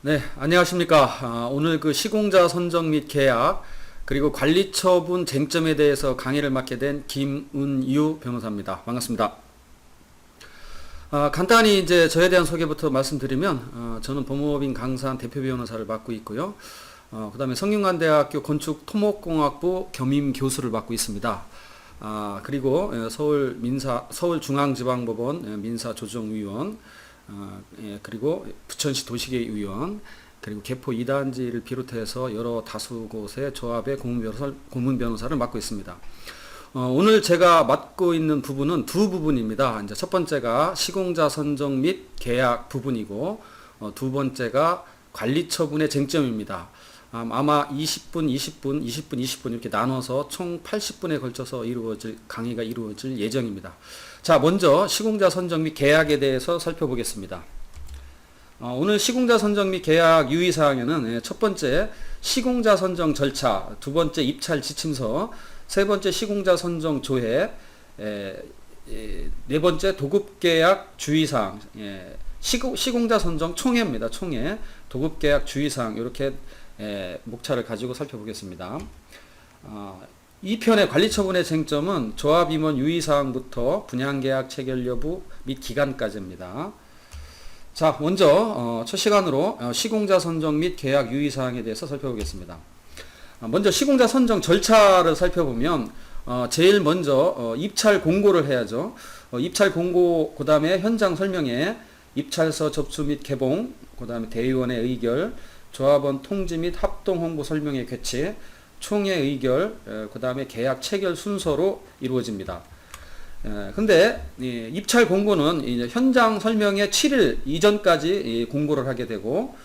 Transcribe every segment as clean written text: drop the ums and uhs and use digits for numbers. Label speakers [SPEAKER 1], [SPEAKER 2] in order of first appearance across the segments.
[SPEAKER 1] 네, 안녕하십니까. 오늘 그 시공자 선정 및 계약 그리고 관리처분 쟁점에 대해서 강의를 맡게 된 김은유 변호사입니다. 반갑습니다. 간단히 이제 저에 대한 소개부터 말씀드리면 저는 법무법인 강산 대표 변호사를 맡고 있고요. 그 다음에 성균관대학교 건축토목공학부 겸임 교수를 맡고 있습니다. 그리고 서울중앙지방법원 민사조정위원, 그리고 부천시 도시계의원, 그리고 개포 2단지를 비롯해서 여러 다수 곳의 조합의 고문 변호사를 맡고 있습니다. 오늘 제가 맡고 있는 부분은 두 부분입니다. 이제 첫 번째가 시공자 선정 및 계약 부분이고, 두 번째가 관리처분의 쟁점입니다. 아마 20분, 20분, 20분, 20분 이렇게 나눠서 총 80분에 걸쳐서 강의가 이루어질 예정입니다. 자, 먼저 시공자 선정 및 계약에 대해서 살펴보겠습니다. 오늘 시공자 선정 및 계약 유의사항에는 첫 번째 시공자 선정 절차, 두 번째 입찰 지침서, 세 번째 시공자 선정 조회, 네 번째 도급계약 주의사항, 시공자 선정 총회입니다. 총회, 도급계약 주의사항 이렇게 목차를 가지고 살펴보겠습니다. 이 편의 관리처분의 쟁점은 조합임원 유의사항부터 분양계약 체결 여부 및 기간까지입니다. 자, 먼저 첫 시간으로 시공자 선정 및 계약 유의사항에 대해서 살펴보겠습니다. 먼저 시공자 선정 절차를 살펴보면 제일 먼저 입찰 공고를 해야죠. 입찰 공고, 그 다음에 현장 설명회, 입찰서 접수 및 개봉, 그 다음에 대의원의 의결, 조합원 통지 및 합동 홍보 설명회 개최, 총회 의결, 그 다음에 계약 체결 순서로 이루어집니다. 근데 입찰 공고는 이제 현장 설명회 7일 이전까지 공고를 하게 되고,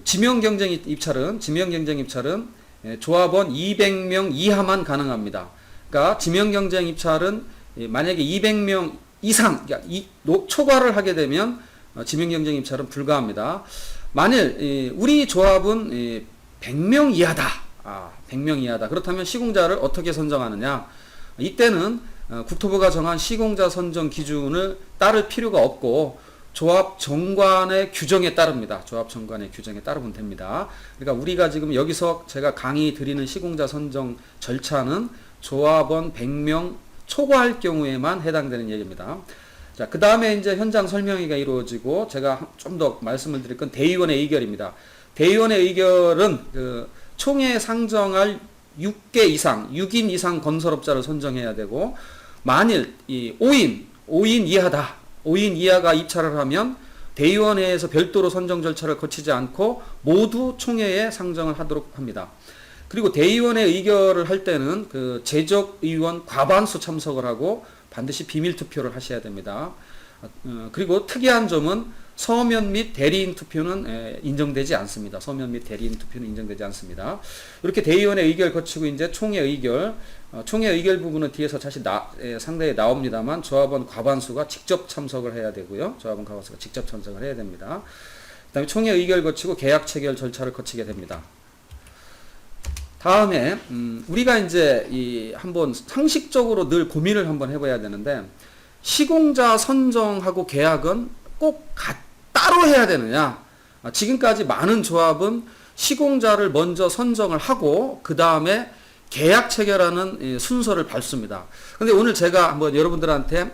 [SPEAKER 1] 지명 경쟁 입찰은 조합원 200명 이하만 가능합니다. 그러니까 지명 경쟁 입찰은 만약에 200명 이상, 그러니까 초과를 하게 되면 지명 경쟁 입찰은 불가합니다. 만일 우리 조합은 100명 이하다. 100명 이하다. 그렇다면 시공자를 어떻게 선정하느냐? 이때는 국토부가 정한 시공자 선정 기준을 따를 필요가 없고 조합 정관의 규정에 따릅니다. 조합 정관의 규정에 따르면 됩니다. 그러니까 우리가 지금 여기서 제가 강의 드리는 시공자 선정 절차는 조합원 100명 초과할 경우에만 해당되는 얘기입니다. 자, 그 다음에 이제 현장 설명회가 이루어지고, 제가 좀 더 말씀을 드릴 건 대의원의 의결입니다. 대의원의 의결은 총회에 상정할 6개 이상, 6인 이상 건설업자를 선정해야 되고, 만일 이 5인 이하다. 5인 이하가 입찰을 하면 대의원회에서 별도로 선정 절차를 거치지 않고 모두 총회에 상정을 하도록 합니다. 그리고 대의원의 의결을 할 때는 재적의원 과반수 참석을 하고 반드시 비밀 투표를 하셔야 됩니다. 그리고 특이한 점은 서면 및 대리인 투표는 인정되지 않습니다. 서면 및 대리인 투표는 인정되지 않습니다. 이렇게 대의원의 의결 거치고 이제 총회 의결, 총회 의결 부분은 뒤에서 상당히 나옵니다만 조합원 과반수가 직접 참석을 해야 되고요. 조합원 과반수가 직접 참석을 해야 됩니다. 그다음에 총회 의결 거치고 계약 체결 절차를 거치게 됩니다. 다음에 우리가 이제 한번 상식적으로 늘 고민을 한번 해봐야 되는데, 시공자 선정하고 계약은 꼭 따로 해야 되느냐? 지금까지 많은 조합은 시공자를 먼저 선정을 하고 그 다음에 계약 체결하는 순서를 밟습니다. 근데 오늘 제가 한번 여러분들한테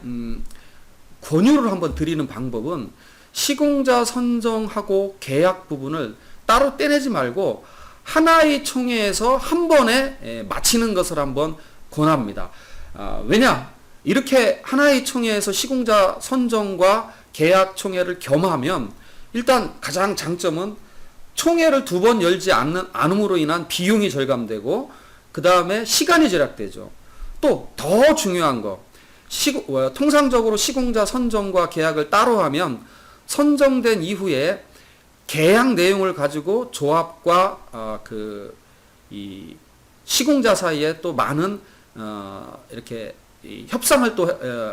[SPEAKER 1] 권유를 한번 드리는 방법은 시공자 선정하고 계약 부분을 따로 떼내지 말고 하나의 총회에서 한 번에 마치는 것을 한번 권합니다. 왜냐? 이렇게 하나의 총회에서 시공자 선정과 계약 총회를 겸하면 일단 가장 장점은 총회를 두 번 열지 않음으로 인한 비용이 절감되고, 그 다음에 시간이 절약되죠. 또 더 중요한 거, 통상적으로 시공자 선정과 계약을 따로 하면 선정된 이후에 계약 내용을 가지고 조합과 이 시공자 사이에 또 많은 이렇게 협상을 또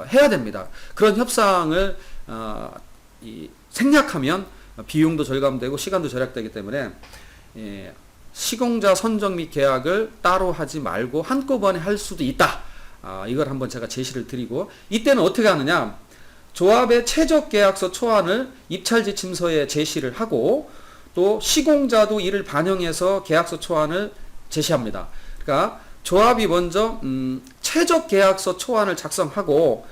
[SPEAKER 1] 해야 됩니다. 그런 협상을 생략하면 비용도 절감되고 시간도 절약되기 때문에 시공자 선정 및 계약을 따로 하지 말고 한꺼번에 할 수도 있다. 이걸 한번 제가 제시를 드리고, 이때는 어떻게 하느냐? 조합의 최적 계약서 초안을 입찰 지침서에 제시를 하고, 또 시공자도 이를 반영해서 계약서 초안을 제시합니다. 그러니까 조합이 먼저 최적 계약서 초안을 작성하고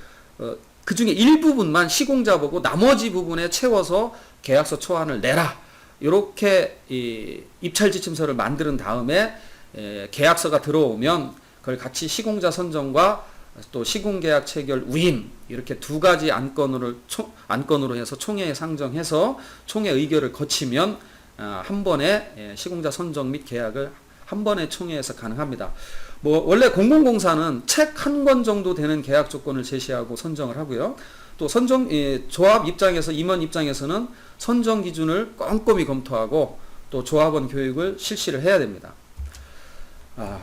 [SPEAKER 1] 그 중에 일부분만 시공자 보고 나머지 부분에 채워서 계약서 초안을 내라. 이렇게 입찰 지침서를 만든 다음에 계약서가 들어오면 그걸 같이 시공자 선정과 또 시공계약 체결 위임 이렇게 두 가지 안건으로 해서 총회에 상정해서 총회 의결을 거치면 한 번에 시공자 선정 및 계약을 한 번에 총회에서 가능합니다. 원래 공공공사는 책 한 권 정도 되는 계약 조건을 제시하고 선정을 하고요. 또 조합 입장에서 임원 입장에서는 선정 기준을 꼼꼼히 검토하고 또 조합원 교육을 실시를 해야 됩니다.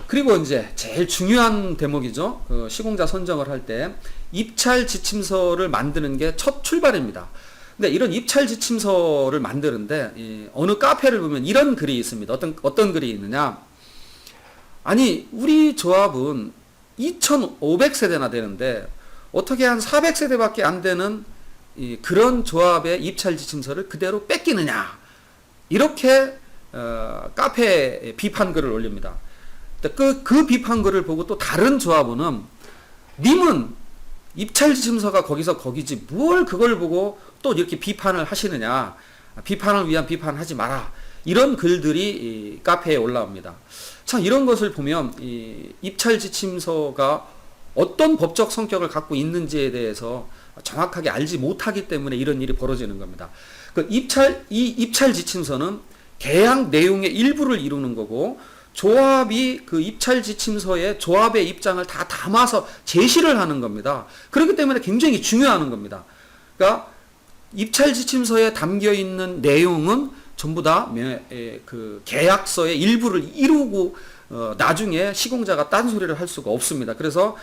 [SPEAKER 1] 그리고 이제 제일 중요한 대목이죠. 시공자 선정을 할 때 입찰 지침서를 만드는 게 첫 출발입니다. 근데 이런 입찰 지침서를 만드는데 어느 카페를 보면 이런 글이 있습니다. 어떤 글이 있느냐? 아니 우리 조합은 2,500세대나 되는데 어떻게 한 400세대밖에 안 되는 그런 조합의 입찰 지침서를 그대로 뺏기느냐? 이렇게 카페에 비판글을 올립니다. 그 비판글을 보고 또 다른 조합원은 님은 입찰 지침서가 거기지 뭘 그걸 보고 또 이렇게 비판을 하시느냐. 비판을 위한 비판하지 마라. 이런 글들이 카페에 올라옵니다. 참 이런 것을 보면 입찰 지침서가 어떤 법적 성격을 갖고 있는지에 대해서 정확하게 알지 못하기 때문에 이런 일이 벌어지는 겁니다. 이 입찰 지침서는 계약 내용의 일부를 이루는 거고 조합이 그 입찰 지침서에 조합의 입장을 다 담아서 제시를 하는 겁니다. 그렇기 때문에 굉장히 중요한 겁니다. 그러니까 입찰 지침서에 담겨 있는 내용은 전부 다 그 계약서의 일부를 이루고 나중에 시공자가 딴소리를 할 수가 없습니다. 그래서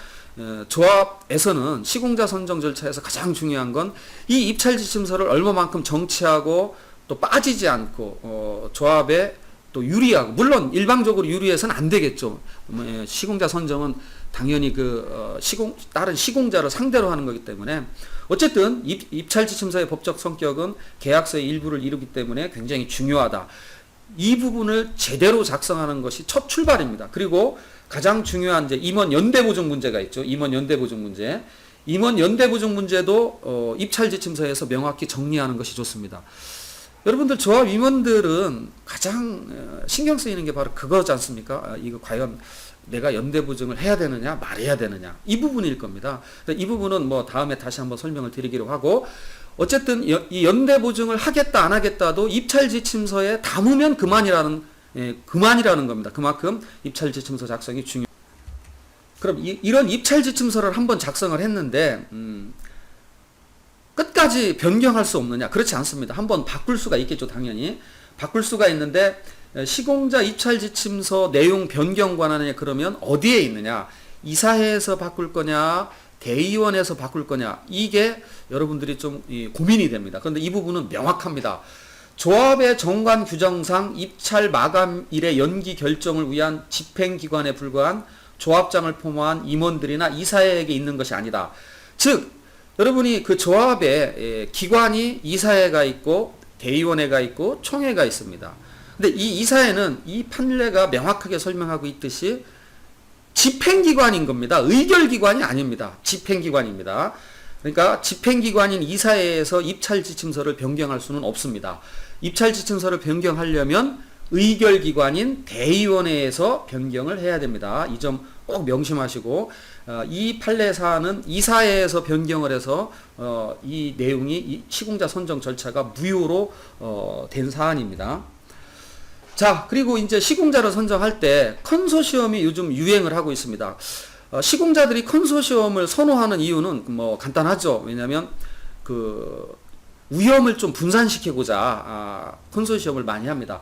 [SPEAKER 1] 조합에서는 시공자 선정 절차에서 가장 중요한 건 이 입찰 지침서를 얼마만큼 정치하고 또 빠지지 않고 조합에 또 유리하고, 물론 일방적으로 유리해서는 안 되겠죠. 시공자 선정은 당연히 다른 시공자를 상대로 하는 거기 때문에 어쨌든 입찰 지침서의 법적 성격은 계약서의 일부를 이루기 때문에 굉장히 중요하다. 이 부분을 제대로 작성하는 것이 첫 출발입니다. 그리고 가장 중요한 이제 임원 연대 보증 문제가 있죠. 임원 연대 보증 문제. 임원 연대 보증 문제도 입찰 지침서에서 명확히 정리하는 것이 좋습니다. 여러분들 조합 임원들은 가장 신경 쓰이는 게 바로 그거지 않습니까? 이거 과연 내가 연대 보증을 해야 되느냐 말해야 되느냐 이 부분일 겁니다. 이 부분은 다음에 다시 한번 설명을 드리기로 하고, 어쨌든 이 연대 보증을 하겠다 안 하겠다도 입찰 지침서에 담으면 그만이라는 겁니다. 그만큼 입찰 지침서 작성이 중요합니다. 그럼 이런 입찰 지침서를 한번 작성을 했는데 끝까지 변경할 수 없느냐? 그렇지 않습니다. 한번 바꿀 수가 있겠죠. 당연히 바꿀 수가 있는데 시공자 입찰 지침서 내용 변경 권한에 그러면 어디에 있느냐? 이사회에서 바꿀 거냐? 대의원에서 바꿀 거냐? 이게 여러분들이 좀 고민이 됩니다. 그런데 이 부분은 명확합니다. 조합의 정관 규정상 입찰 마감일의 연기 결정을 위한 집행기관에 불과한 조합장을 포함한 임원들이나 이사회에게 있는 것이 아니다. 즉 여러분이 그 조합에 기관이 이사회가 있고 대의원회가 있고 총회가 있습니다. 근데 이 이사회는 이 판례가 명확하게 설명하고 있듯이 집행기관인 겁니다. 의결기관이 아닙니다. 집행기관입니다. 그러니까 집행기관인 이사회에서 입찰지침서를 변경할 수는 없습니다. 입찰지침서를 변경하려면 의결기관인 대의원회에서 변경을 해야 됩니다. 이 점 꼭 명심하시고, 이 판례사안은 이사회에서 변경을 해서 이 내용이 이 시공자 선정 절차가 무효로 된 사안입니다. 자, 그리고 이제 시공자를 선정할 때 컨소시엄이 요즘 유행을 하고 있습니다. 시공자들이 컨소시엄을 선호하는 이유는 간단하죠. 왜냐하면 위험을 좀 분산시키고자 컨소시엄을 많이 합니다.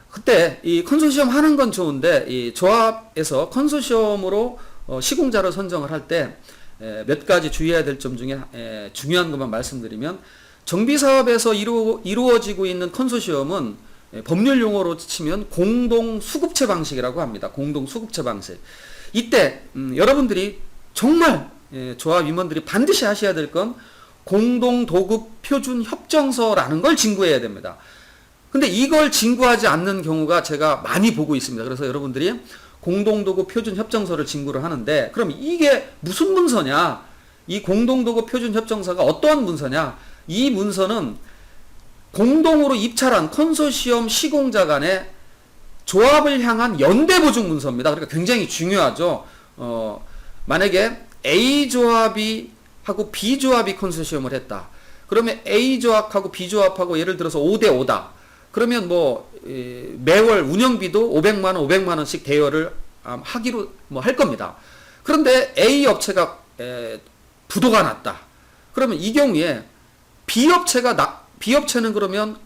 [SPEAKER 1] 그때 이 컨소시엄 하는 건 좋은데 이 조합에서 컨소시엄으로 시공자를 선정을 할 때 몇 가지 주의해야 될 점 중에 중요한 것만 말씀드리면, 정비사업에서 이루어지고 있는 컨소시엄은 법률 용어로 치면 공동수급체 방식이라고 합니다. 공동수급체 방식. 이때 여러분들이 정말 조합 임원들이 반드시 하셔야 될 건 공동도급 표준협정서라는 걸 진구해야 됩니다. 근데 이걸 진구하지 않는 경우가 제가 많이 보고 있습니다. 그래서 여러분들이 공동도구 표준협정서를 진구를 하는데, 그럼 이게 무슨 문서냐? 이 공동도구 표준협정서가 어떠한 문서냐? 이 문서는 공동으로 입찰한 컨소시엄 시공자 간의 조합을 향한 연대보증 문서입니다. 그러니까 굉장히 중요하죠. 만약에 A 조합이 하고 B 조합이 컨소시엄을 했다. 그러면 A 조합하고 B 조합하고 예를 들어서 5대 5다. 그러면 뭐 매월 운영비도 500만 원, 500만 원씩 대여를 하기로 뭐 할 겁니다. 그런데 A 업체가 부도가 났다. 그러면 이 경우에 B 업체는 그러면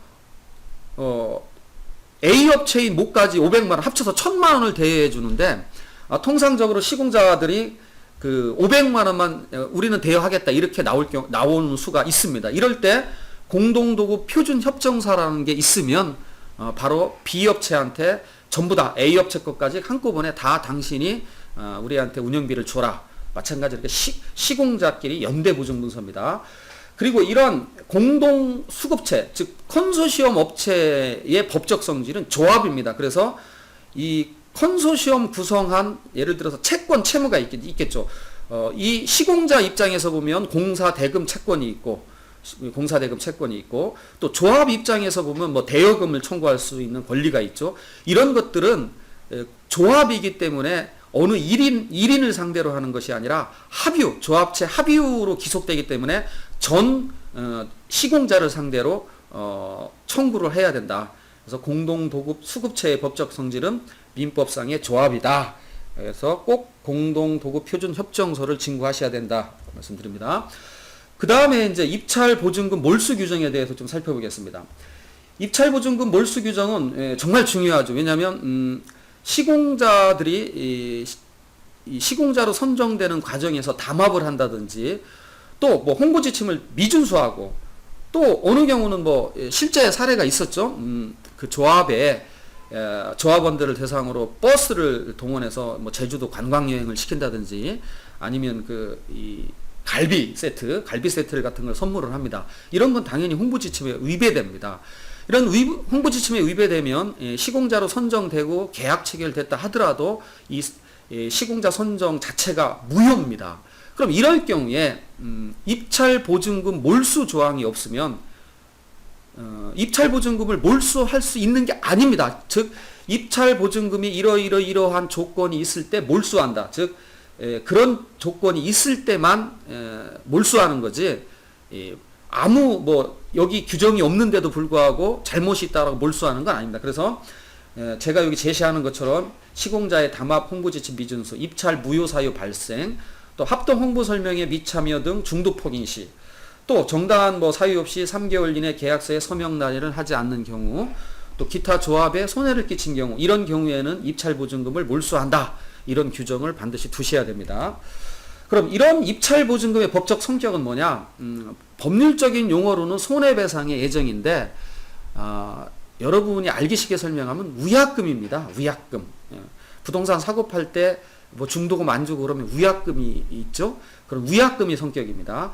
[SPEAKER 1] A 업체인 목까지 500만 원 합쳐서 1000만 원을 대여해 주는데, 통상적으로 시공자들이 그 500만 원만 우리는 대여하겠다 이렇게 나오는 수가 있습니다. 이럴 때 공동도구 표준협정서라는 게 있으면 바로 B 업체한테 전부 다 A 업체 것까지 한꺼번에 다 당신이 우리한테 운영비를 줘라. 마찬가지로 이렇게 시공자끼리 연대보증 문서입니다. 그리고 이런 공동 수급체, 즉 컨소시엄 업체의 법적 성질은 조합입니다. 그래서 이 컨소시엄 구성한 예를 들어서 채권 채무가 있겠죠. 이 시공자 입장에서 보면 공사 대금 채권이 있고 또 조합 입장에서 보면 뭐 대여금을 청구할 수 있는 권리가 있죠. 이런 것들은 조합이기 때문에 어느 1인을 상대로 하는 것이 아니라 합의, 조합체 합의로 기속되기 때문에 전 시공자를 상대로 청구를 해야 된다. 그래서 공동도급 수급체의 법적 성질은 민법상의 조합이다. 그래서 꼭 공동도급 표준협정서를 진구하셔야 된다 말씀드립니다. 그 다음에 이제 입찰보증금 몰수 규정에 대해서 좀 살펴보겠습니다. 입찰보증금 몰수 규정은 정말 중요하죠. 왜냐하면 시공자들이 이 시공자로 선정되는 과정에서 담합을 한다든지 또 뭐 홍보 지침을 미준수하고 또 어느 경우는 뭐 실제 사례가 있었죠. 그 조합에 조합원들을 대상으로 버스를 동원해서 뭐 제주도 관광 여행을 시킨다든지 아니면 이 갈비 세트를 같은 걸 선물을 합니다. 이런 건 당연히 홍보 지침에 위배됩니다. 이런 홍보 지침에 위배되면 시공자로 선정되고 계약 체결됐다 하더라도 이 시공자 선정 자체가 무효입니다. 그럼 이럴 경우에 입찰 보증금 몰수 조항이 없으면 입찰 보증금을 몰수할 수 있는 게 아닙니다. 즉 입찰 보증금이 이러한 조건이 있을 때 몰수한다. 즉 그런 조건이 있을 때만 몰수하는 거지. 아무 뭐 여기 규정이 없는데도 불구하고 잘못이 있다라고 몰수하는 건 아닙니다. 그래서 제가 여기 제시하는 것처럼 시공자의 담합 홍보지침 미준수, 입찰 무효 사유 발생, 또 합동 홍보 설명회 미참여 등 중도 폭인 시, 또 정당한 뭐 사유 없이 3개월 이내 계약서에 서명 날인을 하지 않는 경우, 또 기타 조합에 손해를 끼친 경우, 이런 경우에는 입찰 보증금을 몰수한다. 이런 규정을 반드시 두셔야 됩니다. 그럼 이런 입찰 보증금의 법적 성격은 뭐냐? 법률적인 용어로는 손해배상의 예정인데 여러분이 알기 쉽게 설명하면 위약금입니다. 위약금. 부동산 사고 팔 때 뭐 중도금 안 주고 그러면 위약금이 있죠. 그럼 위약금이 성격입니다.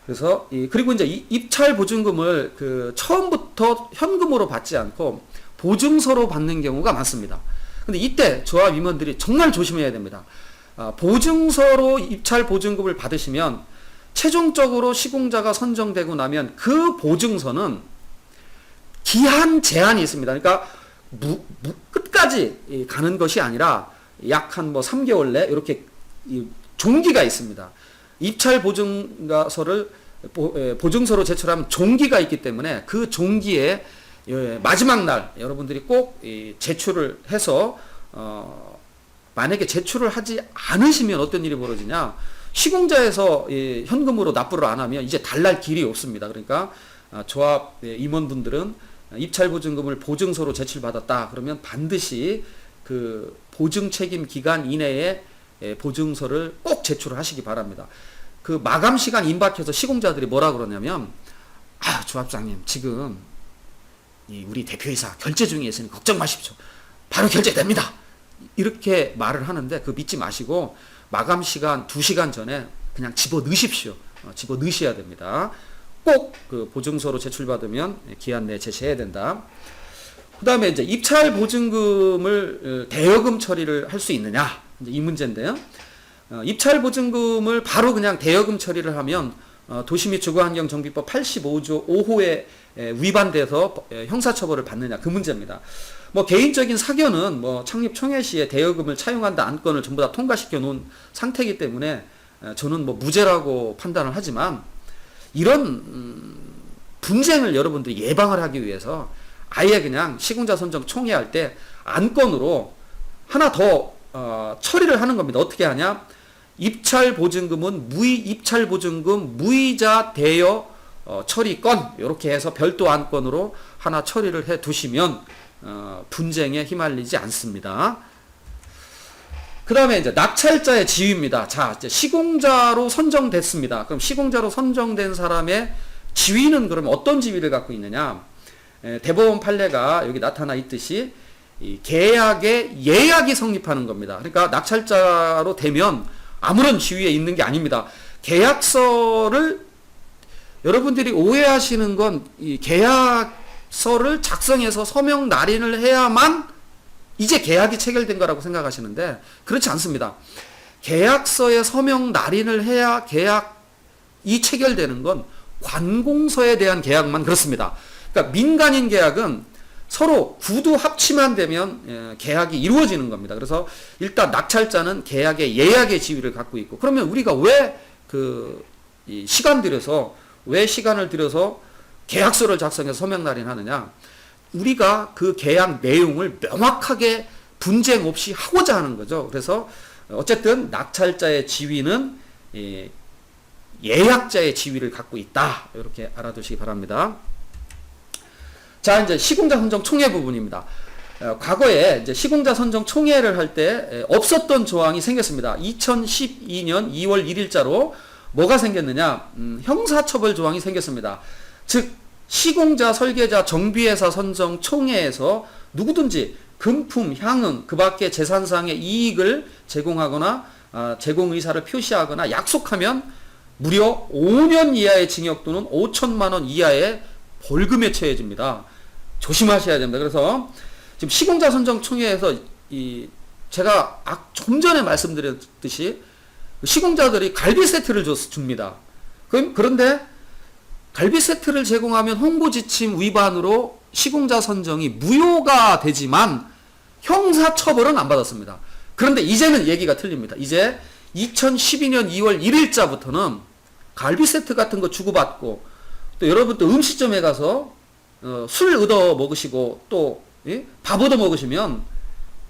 [SPEAKER 1] 그래서 그리고 이제 입찰 보증금을 처음부터 현금으로 받지 않고 보증서로 받는 경우가 많습니다. 근데 이때 조합 임원들이 정말 조심해야 됩니다. 보증서로 입찰 보증금을 받으시면 최종적으로 시공자가 선정되고 나면 그 보증서는 기한 제한이 있습니다. 그러니까 끝까지 가는 것이 아니라 약 한 뭐 3개월 내 이렇게 종기가 있습니다. 입찰 보증서로 제출하면 종기가 있기 때문에 그 종기에 마지막 날 여러분들이 꼭 제출을 해서 만약에 제출을 하지 않으시면 어떤 일이 벌어지냐, 시공자에서 현금으로 납부를 안 하면 이제 달랄 길이 없습니다. 그러니까 조합 임원분들은 입찰 보증금을 보증서로 제출받았다 그러면 반드시 그 보증 책임 기간 이내에 보증서를 꼭 제출을 하시기 바랍니다. 그 마감 시간 임박해서 시공자들이 뭐라 그러냐면, 조합장님 지금 우리 대표이사 결제 중에 있으니 걱정 마십시오. 바로 결제됩니다. 이렇게 말을 하는데 그거 믿지 마시고 마감 시간 2시간 전에 그냥 집어 넣으십시오. 집어 넣으셔야 됩니다. 꼭 그 보증서로 제출받으면 기한 내에 제시해야 된다. 그 다음에 이제 입찰 보증금을 대여금 처리를 할 수 있느냐, 이제 이 문제인데요. 입찰 보증금을 바로 그냥 대여금 처리를 하면 도시및주거환경정비법 85조 5호에 위반돼서 형사처벌을 받느냐, 그 문제입니다. 뭐 개인적인 사견은 뭐 창립 총회 시에 대여금을 차용한다 안건을 전부 다 통과시켜 놓은 상태이기 때문에 저는 뭐 무죄라고 판단을 하지만, 이런 분쟁을 여러분들이 예방을 하기 위해서 아예 그냥 시공자 선정 총회할 때 안건으로 하나 더 처리를 하는 겁니다. 어떻게 하냐? 입찰 보증금은 입찰 보증금 무이자 대여 처리건, 이렇게 해서 별도 안건으로 하나 처리를 해 두시면 분쟁에 휘말리지 않습니다. 그 다음에 이제 낙찰자의 지위입니다. 자, 이제 시공자로 선정됐습니다. 그럼 시공자로 선정된 사람의 지위는 그러면 어떤 지위를 갖고 있느냐? 대법원 판례가 여기 나타나 있듯이 이 계약에 예약이 성립하는 겁니다. 그러니까 낙찰자로 되면 아무런 지위에 있는 게 아닙니다. 계약서를, 여러분들이 오해하시는 건 이 계약서를 작성해서 서명 날인을 해야만 이제 계약이 체결된 거라고 생각하시는데 그렇지 않습니다. 계약서에 서명 날인을 해야 계약이 체결되는 건 관공서에 대한 계약만 그렇습니다. 그러니까 민간인 계약은 서로 구두 합치만 되면 계약이 이루어지는 겁니다. 그래서 일단 낙찰자는 계약의 예약의 지위를 갖고 있고, 그러면 우리가 왜 시간을 들여서 계약서를 작성해서 서명 날인하느냐? 우리가 그 계약 내용을 명확하게 분쟁 없이 하고자 하는 거죠. 그래서 어쨌든 낙찰자의 지위는 예약자의 지위를 갖고 있다, 이렇게 알아두시기 바랍니다. 자, 이제 시공자 선정 총회 부분입니다. 과거에 이제 시공자 선정 총회를 할 때 없었던 조항이 생겼습니다. 2012년 2월 1일자로 뭐가 생겼느냐? 형사처벌 조항이 생겼습니다. 즉 시공자, 설계자, 정비회사 선정 총회에서 누구든지 금품, 향응, 그 밖의 재산상의 이익을 제공하거나 제공 의사를 표시하거나 약속하면 무려 5년 이하의 징역 또는 5천만 원 이하의 벌금에 처해집니다. 조심하셔야 됩니다. 그래서 지금 시공자 선정 총회에서 제가 좀 전에 말씀드렸듯이 시공자들이 갈비 세트를 줍니다. 그런데 갈비 세트를 제공하면 홍보 지침 위반으로 시공자 선정이 무효가 되지만 형사 처벌은 안 받았습니다. 그런데 이제는 얘기가 틀립니다. 이제 2012년 2월 1일자부터는 갈비 세트 같은 거 주고받고, 또 여러분 또 음식점에 가서 술 얻어 먹으시고 또 밥 얻어 먹으시면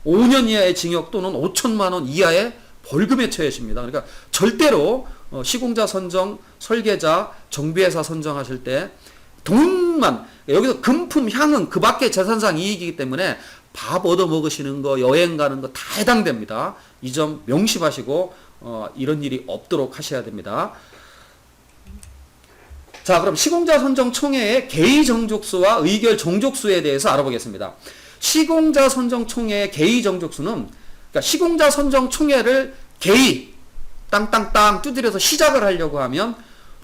[SPEAKER 1] 5년 이하의 징역 또는 5천만 원 이하의 벌금에 처해집니다. 그러니까 절대로 시공자 선정, 설계자, 정비회사 선정하실 때 돈만, 여기서 금품, 향응, 그 밖의 재산상 이익이기 때문에 밥 얻어 먹으시는 거, 여행 가는 거 다 해당됩니다. 이 점 명심하시고 이런 일이 없도록 하셔야 됩니다. 자, 그럼 시공자 선정 총회의 개의 정족수와 의결 정족수에 대해서 알아보겠습니다. 시공자 선정 총회의 개의 정족수는, 그러니까 시공자 선정 총회를 개의 땅땅땅 두드려서 시작을 하려고 하면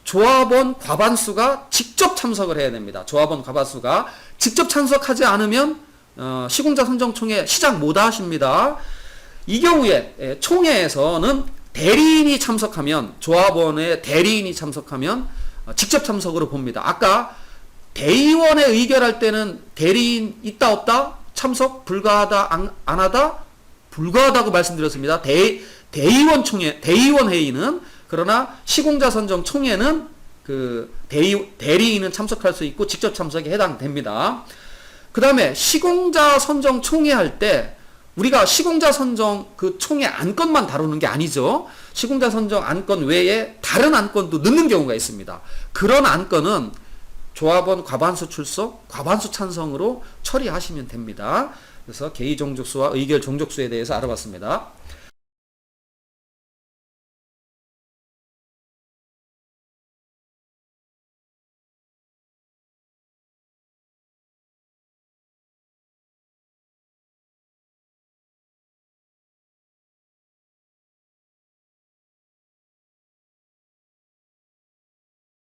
[SPEAKER 1] 조합원 과반수가 직접 참석을 해야 됩니다. 조합원 과반수가 직접 참석하지 않으면 시공자 선정 총회 시작 못 하십니다. 이 경우에 총회에서는 대리인이 참석하면, 조합원의 대리인이 참석하면 직접 참석으로 봅니다. 아까 대의원에 의결할 때는 대리인 있다 없다? 참석 불가하다 안 하다? 불가하다고 말씀드렸습니다. 대의원 총회, 대의원 회의는. 그러나 시공자 선정 총회는 그 대리인은 참석할 수 있고 직접 참석에 해당됩니다. 그 다음에 시공자 선정 총회 할 때 우리가 시공자 선정 그 총회 안건만 다루는 게 아니죠. 시공자 선정 안건 외에 다른 안건도 넣는 경우가 있습니다. 그런 안건은 조합원 과반수 출석, 과반수 찬성으로 처리하시면 됩니다. 그래서 개의 정족수와 의결 정족수에 대해서 알아봤습니다.